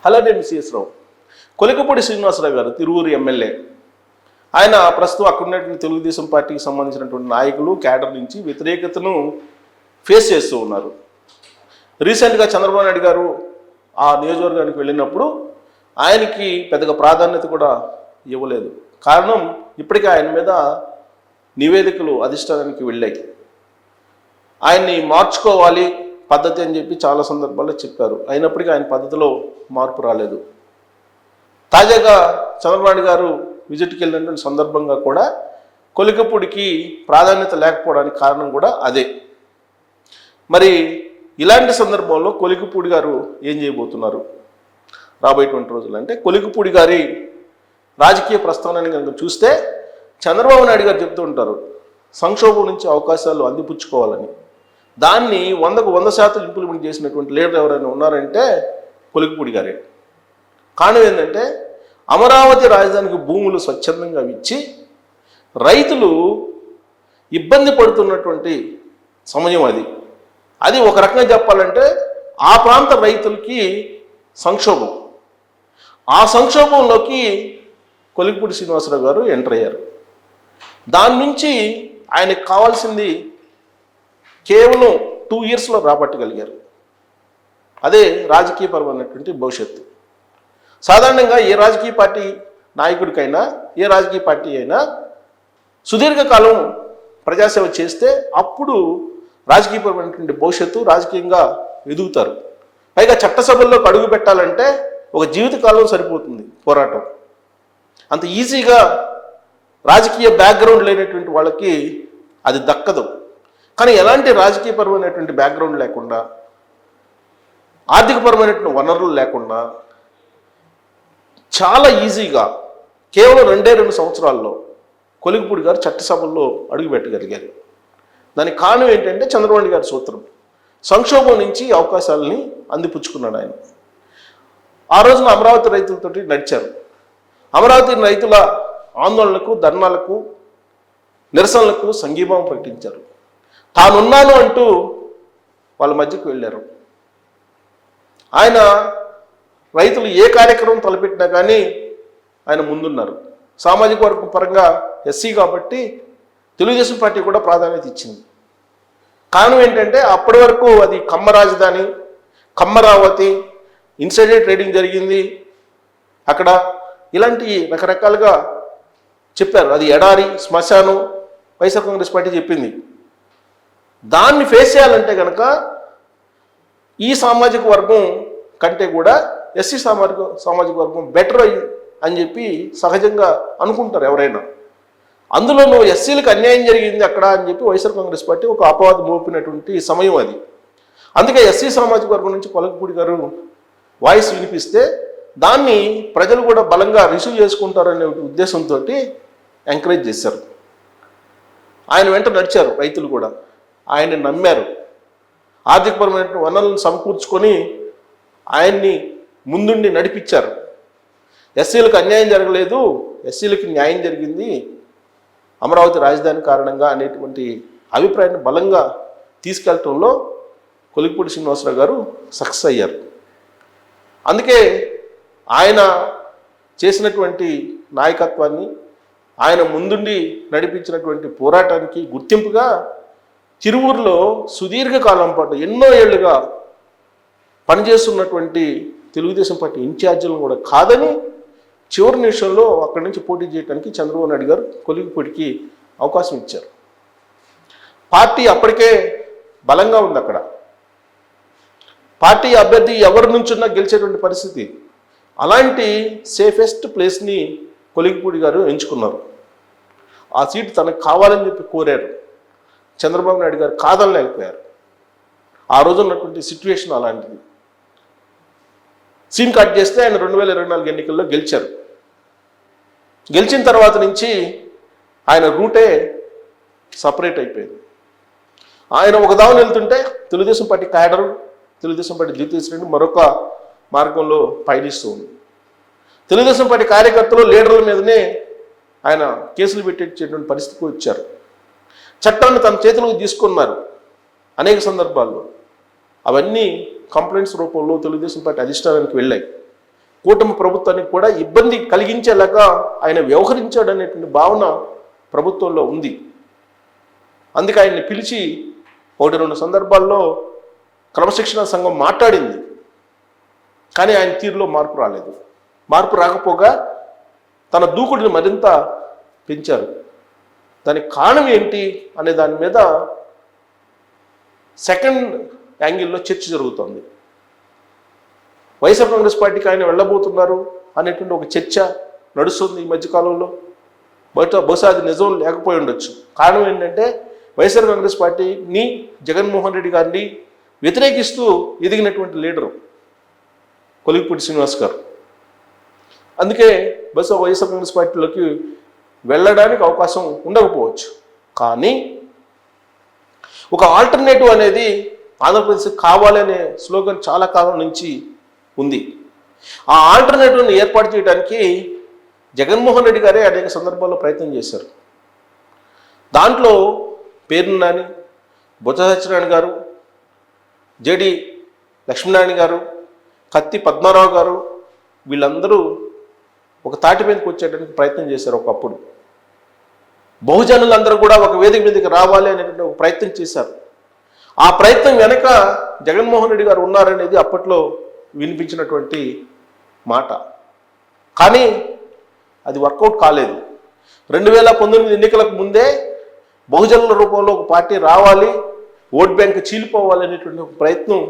అలానే సిఎస్ రావు, కొలికపూడి శ్రీనివాసరావు గారు తిరువూరు ఎమ్మెల్యే. ఆయన ప్రస్తుతం అక్కడ ఉన్నటువంటి తెలుగుదేశం పార్టీకి సంబంధించినటువంటి నాయకులు క్యాడర్ నుంచి వ్యతిరేకతను ఫేస్ చేస్తూ ఉన్నారు. రీసెంట్గా చంద్రబాబు నాయుడు గారు ఆ నియోజకవర్గానికి వెళ్ళినప్పుడు ఆయనకి పెద్దగా ప్రాధాన్యత కూడా ఇవ్వలేదు. కారణం ఇప్పటికే ఆయన మీద నివేదికలు అధిష్టానానికి వెళ్ళాయి. ఆయన్ని మార్చుకోవాలి పద్ధతి అని చెప్పి చాలా సందర్భాల్లో చెప్పారు. అయినప్పటికీ ఆయన పద్ధతిలో మార్పు రాలేదు. తాజాగా చంద్రబాబు నాయుడు గారు విజిట్కి వెళ్ళినటువంటి సందర్భంగా కూడా కొలికపూడికి ప్రాధాన్యత లేకపోవడానికి కారణం కూడా అదే. మరి ఇలాంటి సందర్భంలో కొలికపూడి గారు ఏం చేయబోతున్నారు రాబోయేటువంటి రోజులు అంటే, కొలికపూడి గారి రాజకీయ ప్రస్థానాన్ని కనుక చూస్తే చంద్రబాబు నాయుడు గారు చెప్తూ ఉంటారు సంక్షోభం నుంచి అవకాశాలు అందిపుచ్చుకోవాలని. దాన్ని 100కు 100% ఇంప్లిమెంట్ చేసినటువంటి లీడర్ ఎవరైనా ఉన్నారంటే కొలికపూడి గారే. కారణం ఏంటంటే అమరావతి రాజధానికి భూములు స్వచ్ఛందంగా ఇచ్చి రైతులు ఇబ్బంది పడుతున్నటువంటి సమయం అది ఒక రకంగా చెప్పాలంటే ఆ ప్రాంత రైతులకి సంక్షోభం. ఆ సంక్షోభంలోకి కొలికపూడి శ్రీనివాసరావు గారు ఎంటర్ అయ్యారు. దాని నుంచి ఆయనకు కావాల్సింది కేవలం 2 ఇయర్స్లో రాబట్టగలిగారు. అదే రాజకీయపరమైనటువంటి భవిష్యత్తు. సాధారణంగా ఏ రాజకీయ పార్టీ నాయకుడికైనా ఏ రాజకీయ పార్టీ అయినా సుదీర్ఘకాలం ప్రజాసేవ చేస్తే అప్పుడు రాజకీయపరమైనటువంటి భవిష్యత్తు, రాజకీయంగా ఎదుగుతారు. పైగా చట్టసభల్లోకి అడుగు పెట్టాలంటే ఒక జీవితకాలం సరిపోతుంది పోరాటం. అంత ఈజీగా రాజకీయ బ్యాక్గ్రౌండ్ లేనటువంటి వాళ్ళకి అది దక్కదు. కానీ ఎలాంటి రాజకీయపరమైనటువంటి బ్యాక్గ్రౌండ్ లేకుండా, ఆర్థికపరమైనటువంటి వనరులు లేకుండా చాలా ఈజీగా కేవలం 2 సంవత్సరాల్లో కొలికపూడి గారు చట్టసభల్లో అడుగుపెట్టగలిగారు. దానికి కారణం ఏంటంటే చంద్రబాబు గారి సూత్రం. సంక్షోభం నుంచి అవకాశాలని అందిపుచ్చుకున్నాడు ఆయన. ఆ రోజున అమరావతి రైతులతోటి నడిచారు. అమరావతి రైతుల ఆందోళనలకు, ధర్నాలకు, నిరసనలకు సంఘీభావం ప్రకటించారు. తానున్నాను అంటూ వాళ్ళ మధ్యకు వెళ్ళారు. ఆయన రైతులు ఏ కార్యక్రమం తలపెట్టినా కానీ ఆయన ముందున్నారు. సామాజిక వర్గం పరంగా ఎస్సీ కాబట్టి తెలుగుదేశం పార్టీ కూడా ప్రాధాన్యత ఇచ్చింది. కారణం ఏంటంటే అప్పటి వరకు అది కమ్మ రాజధాని, కమ్మరావతి, ఇన్సైడర్ ట్రేడింగ్ జరిగింది అక్కడ, ఇలాంటి రకరకాలుగా చెప్పారు. అది ఎడారి, శ్మశానం వైఎస్ఆర్ కాంగ్రెస్ పార్టీ చెప్పింది. దాన్ని ఫేస్ చేయాలంటే కనుక ఈ సామాజిక వర్గం కంటే కూడా ఎస్సీ సామాజిక వర్గం బెటర్ అని చెప్పి సహజంగా అనుకుంటారు ఎవరైనా. అందులోనూ ఎస్సీలకు అన్యాయం జరిగింది అక్కడ అని చెప్పి వైఎస్ఆర్ కాంగ్రెస్ పార్టీ ఒక అపవాదం మోపినటువంటి సమయం అది. అందుకే ఎస్సీ సామాజిక వర్గం నుంచి కొలికపూడి గారు వాయిస్ వినిపిస్తే దాన్ని ప్రజలు కూడా బలంగా రిసీవ్ చేసుకుంటారనే ఉద్దేశంతో ఎంకరేజ్ చేశారు. ఆయన వెంట నడిచారు రైతులు కూడా, ఆయన్ని నమ్మారు. ఆర్థికపరమైన వనరులను సమకూర్చుకొని ఆయన్ని ముందుండి నడిపించారు. ఎస్సీలకు అన్యాయం జరగలేదు, ఎస్సీలకి న్యాయం జరిగింది అమరావతి రాజధాని కారణంగా అనేటువంటి అభిప్రాయాన్ని బలంగా తీసుకెళ్లటంలో కొలికపూడి శ్రీనివాసరావు గారు సక్సెస్ అయ్యారు. అందుకే ఆయన చేసినటువంటి నాయకత్వాన్ని, ఆయన ముందుండి నడిపించినటువంటి పోరాటానికి గుర్తింపుగా తిరువూరులో సుదీర్ఘకాలం పాటు ఎన్నో ఏళ్లుగా పనిచేస్తున్నటువంటి తెలుగుదేశం పార్టీ ఇన్ఛార్జీలను కూడా కాదని చివరి నిమిషంలో అక్కడి నుంచి పోటీ చేయడానికి చంద్రబాబు నాయుడు గారు కొలికపూడికి అవకాశం ఇచ్చారు. పార్టీ అప్పటికే బలంగా ఉంది అక్కడ. పార్టీ అభ్యర్థి ఎవరి నుంచున్నా గెలిచేటువంటి పరిస్థితి. అలాంటి సేఫెస్ట్ ప్లేస్ని కొలికపూడి గారు ఎంచుకున్నారు. ఆ సీటు తనకు కావాలని చెప్పి కోరారు. చంద్రబాబు నాయుడు గారు కాదనలేకపోయారు. ఆ రోజు ఉన్నటువంటి సిచ్యువేషన్ అలాంటిది. సీన్ కట్ చేస్తే ఆయన 2024 ఎన్నికల్లో గెలిచారు. గెలిచిన తర్వాత నుంచి ఆయన రూటే సపరేట్ అయిపోయింది. ఆయన ఒక దావన వెళ్తుంటే Telugu Desam party cadre, Telugu Desam party ద్వితీయ శ్రేణి మరొక మార్గంలో పయనిస్తూ ఉంది. తెలుగుదేశం పార్టీ కార్యకర్తలు, లీడర్ల మీదనే ఆయన కేసులు పెట్టేటువంటి పరిస్థితికి వచ్చారు. చట్టాన్ని తన చేతులకు తీసుకున్నారు అనేక సందర్భాల్లో. అవన్నీ కంప్లైంట్స్ రూపంలో తెలుగుదేశం పార్టీ అధిష్టానానికి వెళ్ళాయి. కూటమి ప్రభుత్వానికి కూడా ఇబ్బంది కలిగించేలాగా ఆయన వ్యవహరించాడనేటువంటి భావన ప్రభుత్వంలో ఉంది. అందుకే ఆయన్ని పిలిచి 1-2 సందర్భాల్లో క్రమశిక్షణ సంఘం మాట్లాడింది. కానీ ఆయన తీరులో మార్పు రాలేదు. మార్పు రాకపోగా తన దూకుడిని మరింత పెంచారు. దానికి కారణం ఏంటి అనే దాని మీద సెకండ్ యాంగిల్లో చర్చ జరుగుతోంది. వైఎస్ఆర్ కాంగ్రెస్ పార్టీకి ఆయన వెళ్ళబోతున్నారు అనేటువంటి ఒక చర్చ నడుస్తుంది ఈ మధ్యకాలంలో. బహుశా అది నిజం లేకపోయి ఉండొచ్చు. కారణం ఏంటంటే వైఎస్ఆర్ కాంగ్రెస్ పార్టీని జగన్మోహన్ రెడ్డి గారిని వ్యతిరేకిస్తూ ఎదిగినటువంటి లీడరు కొలికిపూడి శ్రీనివాస్ గారు. అందుకే బహుశా వైఎస్ఆర్ కాంగ్రెస్ పార్టీలోకి వెళ్ళడానికి అవకాశం ఉండకపోవచ్చు. కానీ ఒక ఆల్టర్నేటివ్ అనేది ఆంధ్రప్రదేశ్ కావాలనే స్లోగన్ చాలా కాలం నుంచి ఉంది. ఆ ఆల్టర్నేటివ్ని ఏర్పాటు చేయడానికి జగన్మోహన్ రెడ్డి గారే అనేక సందర్భాల్లో ప్రయత్నం చేశారు. దాంట్లో పేర్ని నాని, బొత్స సత్యనారాయణ గారు, జేడి లక్ష్మీనారాయణ గారు, కత్తి పద్మారావు గారు వీళ్ళందరూ ఒక తాటి మీదకి వచ్చేయడానికి ప్రయత్నం చేశారు. ఒకప్పుడు బహుజనులందరూ కూడా ఒక వేదిక మీదకి రావాలి అనేటువంటి ఒక ప్రయత్నం చేశారు. ఆ ప్రయత్నం వెనక జగన్మోహన్ రెడ్డి గారు ఉన్నారనేది అప్పట్లో వినిపించినటువంటి మాట. కానీ అది వర్కౌట్ కాలేదు. 2019 ఎన్నికలకు ముందే బహుజనుల రూపంలో ఒక పార్టీ రావాలి, ఓట్ బ్యాంక్ చీలిపోవాలి అనేటువంటి ఒక ప్రయత్నం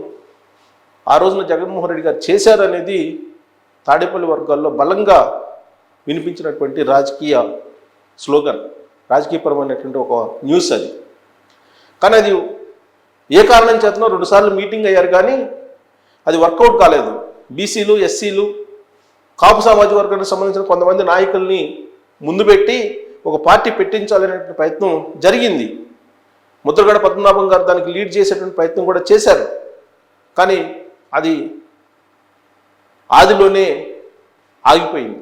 ఆ రోజున జగన్మోహన్ రెడ్డి గారు చేశారనేది తాడేపల్లి వర్గాల్లో బలంగా వినిపించినటువంటి రాజకీయ స్లోగన్, రాజకీయపరమైనటువంటి ఒక న్యూస్ అది. కానీ అది ఏ కారణం చేతనో 2 సార్లు మీటింగ్ అయ్యారు, కానీ అది వర్కౌట్ కాలేదు. బీసీలు, ఎస్సీలు, కాపు సామాజిక వర్గానికి సంబంధించిన కొంతమంది నాయకుల్ని ముందు పెట్టి ఒక పార్టీ పెట్టించాలనేటువంటి ప్రయత్నం జరిగింది. ముద్రగడ పద్మనాభం గారు దానికి లీడ్ చేసేటువంటి ప్రయత్నం కూడా చేశారు. కానీ అది ఆదిలోనే ఆగిపోయింది,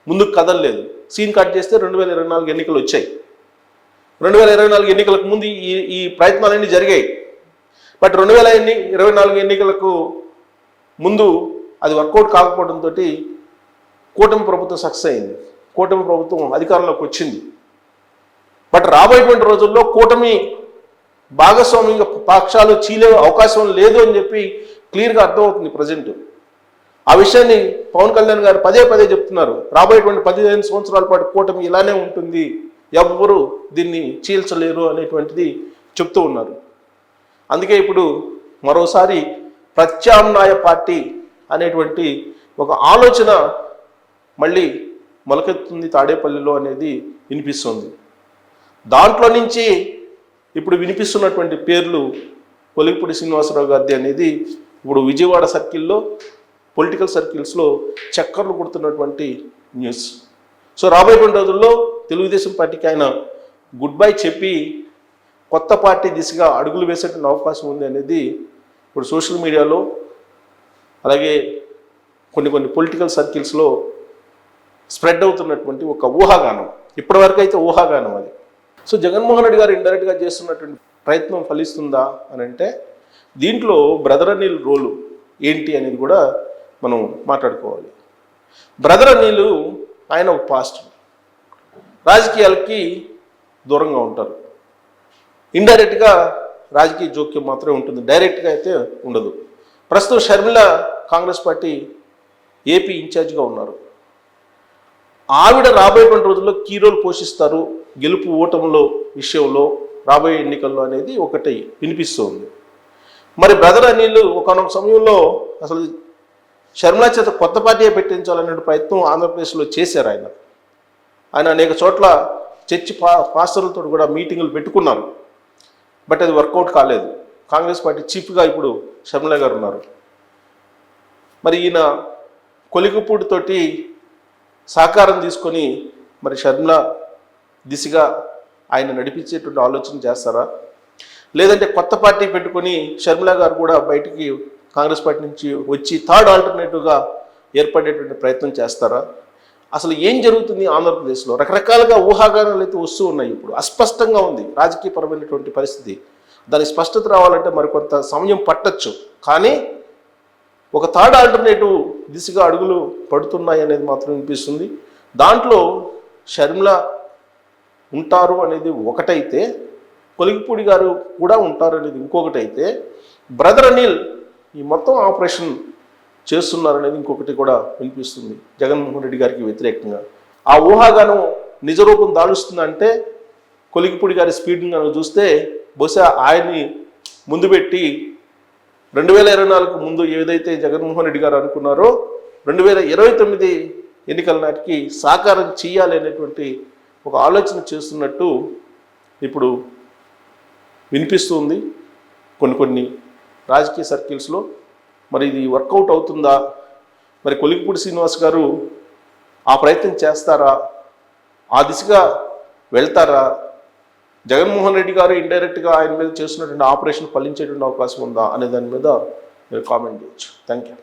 ముందుకు కదలలేదు. సీన్ కట్ చేస్తే 2024 ఎన్నికలు వచ్చాయి. 2024 ఎన్నికలకు ముందు ఈ ప్రయత్నాలన్నీ జరిగాయి. బట్ 2024 ఎన్నికలకు ముందు అది వర్కౌట్ కాకపోవడంతో కూటమి ప్రభుత్వం సక్సెస్ అయింది. కూటమి ప్రభుత్వం అధికారంలోకి వచ్చింది. బట్ రాబోయేటువంటి రోజుల్లో కూటమి భాగస్వామ్య పక్షాలు చీలే అవకాశం లేదు అని చెప్పి క్లియర్గా అర్థమవుతుంది ప్రజెంట్. ఆ విషయాన్ని పవన్ కళ్యాణ్ గారు పదే పదే చెప్తున్నారు. రాబోయేటువంటి 15 సంవత్సరాల పాటు కూటమి ఇలానే ఉంటుంది, ఎవ్వరూ దీన్ని చీల్చలేరు అనేటువంటిది చెప్తూ ఉన్నారు. అందుకే ఇప్పుడు మరోసారి ప్రత్యామ్నాయ పార్టీ అనేటువంటి ఒక ఆలోచన మళ్ళీ మొలకెత్తుంది తాడేపల్లిలో అనేది వినిపిస్తుంది. దాంట్లో నుంచి ఇప్పుడు వినిపిస్తున్నటువంటి పేర్లు కొలికిపూడి శ్రీనివాసరావు గారిది అనేది ఇప్పుడు విజయవాడ సర్కిల్లో, పొలిటికల్ సర్కిల్స్లో చక్కర్లు కొడుతున్నటువంటి న్యూస్. సో రాబోయేటువంటి రోజుల్లో తెలుగుదేశం పార్టీకి ఆయన గుడ్ బై చెప్పి కొత్త పార్టీ దిశగా అడుగులు వేసేటువంటి అవకాశం ఉంది అనేది ఇప్పుడు సోషల్ మీడియాలో, అలాగే కొన్ని పొలిటికల్ సర్కిల్స్లో స్ప్రెడ్ అవుతున్నటువంటి ఒక ఊహాగానం. ఇప్పటివరకు అయితే ఊహాగానం అది. సో జగన్మోహన్ రెడ్డి గారు ఇండైరెక్ట్గా చేస్తున్నటువంటి ప్రయత్నం ఫలిస్తుందా అని అంటే దీంట్లో బ్రదర్ అనిల్ రోలు ఏంటి అనేది కూడా మనం మాట్లాడుకోవాలి. బ్రదర్ అనిల్ ఆయన ఒక పాస్టర్, రాజకీయాలకి దూరంగా ఉంటారు. ఇండైరెక్ట్గా రాజకీయ జోక్యం మాత్రమే ఉంటుంది, డైరెక్ట్గా అయితే ఉండదు. ప్రస్తుతం షర్మిల కాంగ్రెస్ పార్టీ ఏపీ ఇన్ఛార్జ్గా ఉన్నారు. ఆవిడ రాబోయేటువంటి రోజుల్లో కీ రోల్ పోషిస్తారు గెలుపు ఓటములో విషయంలో, రాబోయే ఎన్నికల్లో అనేది ఒకటి వినిపిస్తుంది. మరి బ్రదర్ అనిల్ ఒకనొక సమయంలో అసలు షర్మిల చేత కొత్త పార్టీ పెట్టించాలనే ప్రయత్నం ఆంధ్రప్రదేశ్లో చేశారు. ఆయన అనేక చోట్ల చర్చి పాస్టర్లతో కూడా మీటింగులు పెట్టుకున్నారు. బట్ అది వర్కౌట్ కాలేదు. కాంగ్రెస్ పార్టీ చీఫ్గా ఇప్పుడు షర్మిల గారు ఉన్నారు. మరి ఈయన కొలికిపూడితోటి సహకారం తీసుకొని మరి షర్మిల దిశగా ఆయన నడిపించేటువంటి ఆలోచన చేస్తారా, లేదంటే కొత్త పార్టీ పెట్టుకొని షర్మిల గారు కూడా బయటికి కాంగ్రెస్ పార్టీ నుంచి వచ్చి థర్డ్ ఆల్టర్నేటివ్గా ఏర్పడేటువంటి ప్రయత్నం చేస్తారా? అసలు ఏం జరుగుతుంది ఆంధ్రప్రదేశ్లో? రకరకాలుగా ఊహాగానాలు అయితే వస్తూ ఉన్నాయి. ఇప్పుడు అస్పష్టంగా ఉంది రాజకీయపరమైనటువంటి పరిస్థితి. దానికి స్పష్టత రావాలంటే మరికొంత సమయం పట్టచ్చు. కానీ ఒక థర్డ్ ఆల్టర్నేటివ్ దిశగా అడుగులు పడుతున్నాయి అనేది మాత్రం వినిపిస్తుంది. దాంట్లో షర్మిల ఉంటారు అనేది ఒకటైతే, కొలిగిపూడి గారు కూడా ఉంటారు అనేది ఇంకొకటైతే, బ్రదర్ అనిల్ ఈ మొత్తం ఆపరేషన్ చేస్తున్నారనేది ఇంకొకటి కూడా వినిపిస్తుంది జగన్మోహన్ రెడ్డి గారికి వ్యతిరేకంగా. ఆ ఊహాగానం నిజరూపం దాలుస్తుందంటే కొలిగిపూడి గారి స్పీడ్ని కనుక చూస్తే బహుశా ఆయన్ని ముందు పెట్టి 2024 ముందు ఏదైతే జగన్మోహన్ రెడ్డి గారు అనుకున్నారో 2029 ఎన్నికల నాటికి సాకారం చేయాలి అనేటువంటి ఒక ఆలోచన చేస్తున్నట్టు ఇప్పుడు వినిపిస్తుంది కొన్ని రాజకీయ సర్కిల్స్లో. మరి ఇది వర్కౌట్ అవుతుందా? మరి కొలిగిపూడి శ్రీనివాస్ గారు ఆ ప్రయత్నం చేస్తారా? ఆ దిశగా వెళ్తారా? జగన్మోహన్ రెడ్డి గారు ఇండైరెక్ట్గా ఆయన మీద చేస్తున్నటువంటి ఆపరేషన్ ఫలించేటువంటి అవకాశం ఉందా అనే దాని మీద మీరు కామెంట్ చేయొచ్చు. Thank you.